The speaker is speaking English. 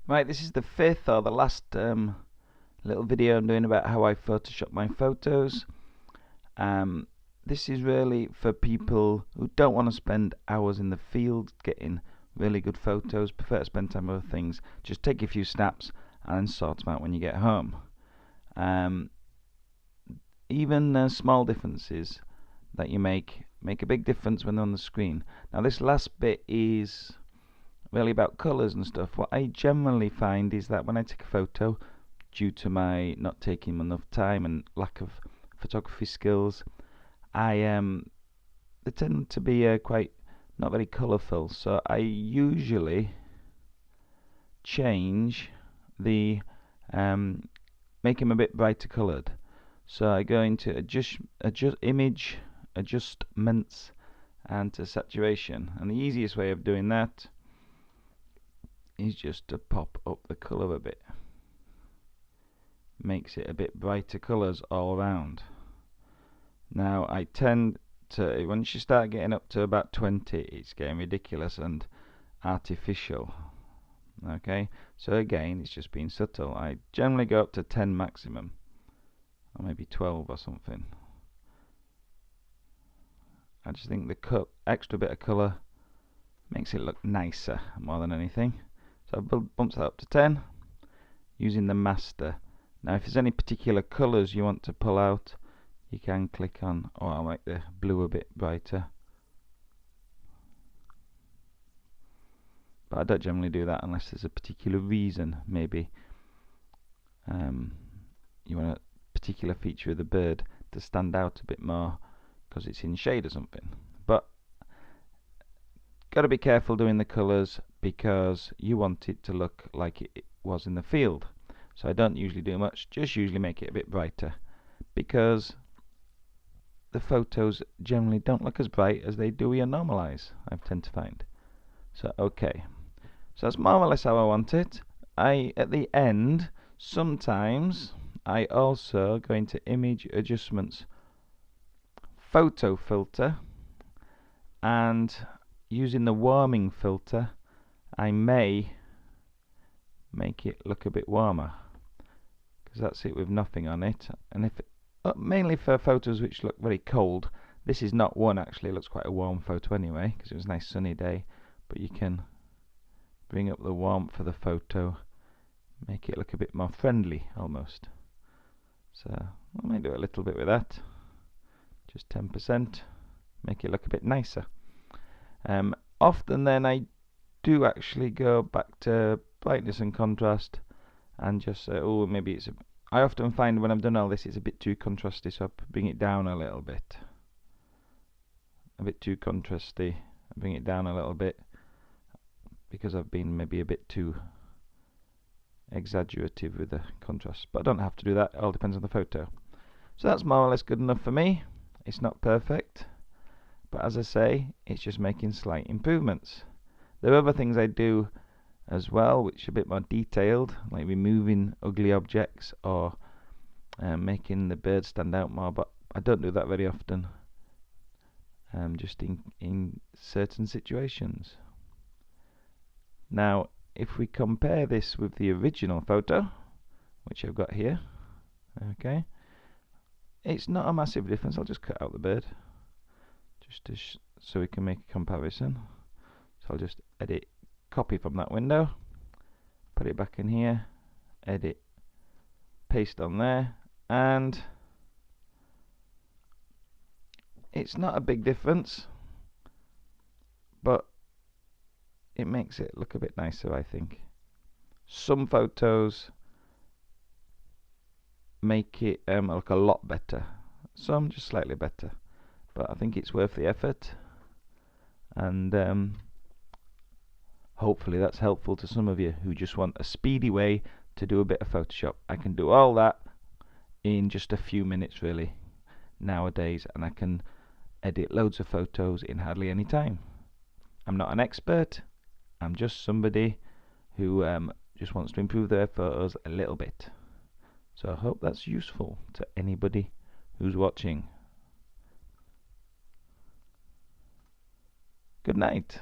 Right, this is the fifth or the last little video I'm doing about how I Photoshop my photos. This is really for people who don't want to spend hours in the field getting really good photos, prefer to spend time on other things. Just take a few snaps and then sort them out when you get home. Even small differences that you make a big difference when they're on the screen. Now this last bit is really about colours and stuff. What I generally find is that when I take a photo, due to my not taking enough time and lack of photography skills, they tend to be quite not very colourful. So I usually change the make them a bit brighter coloured. So I go into adjust image adjustments and to saturation, and the easiest way of doing that is just to pop up the colour a bit. Makes it a bit brighter colours all around. Now I tend to, once you start getting up to about 20, it's getting ridiculous and artificial. Okay, so again, it's just being subtle. I generally go up to 10 maximum, or maybe 12 or something. I just think the extra bit of colour makes it look nicer more than anything. So I bumped that up to 10 using the master. Now if there's any particular colours you want to pull out, you can click on, or I'll make the blue a bit brighter. But I don't generally do that unless there's a particular reason. Maybe you want a particular feature of the bird to stand out a bit more because it's in shade or something. But got to be careful doing the colours because you want it to look like it was in the field. So I don't usually do much, just usually make it a bit brighter, because the photos generally don't look as bright as they do when you normalize, I tend to find. So okay, so that's more or less how I want it. At the end, sometimes I also go into image adjustments, photo filter, and using the warming filter I may make it look a bit warmer, because that's it with nothing on it. And if mainly for photos which look very cold. This is not one actually, it looks quite a warm photo anyway because it was a nice sunny day, but you can bring up the warmth for the photo, make it look a bit more friendly almost. So I might do a little bit with that, just 10%, make it look a bit nicer. Often then I do actually go back to brightness and contrast and just say, oh, maybe it's I often find when I've done all this it's a bit too contrasty, so I bring it down a little bit. A bit too contrasty, I bring it down a little bit because I've been maybe a bit too exaggerative with the contrast. But I don't have to do that, it all depends on the photo. So that's more or less good enough for me. It's not perfect, but as I say, it's just making slight improvements. There are other things I do as well which are a bit more detailed, like removing ugly objects or making the bird stand out more, but I don't do that very often, just in certain situations. Now if we compare this with the original photo, which I've got here, okay, it's not a massive difference. I'll just cut out the bird just to so we can make a comparison. So I'll just edit, copy from that window, put it back in here, edit, paste on there, and it's not a big difference, but it makes it look a bit nicer, I think. Some photos make it look a lot better, some just slightly better, but I think it's worth the effort, and hopefully that's helpful to some of you who just want a speedy way to do a bit of Photoshop. I can do all that in just a few minutes really nowadays, and I can edit loads of photos in hardly any time. I'm not an expert, I'm just somebody who just wants to improve their photos a little bit. So I hope that's useful to anybody who's watching. Good night.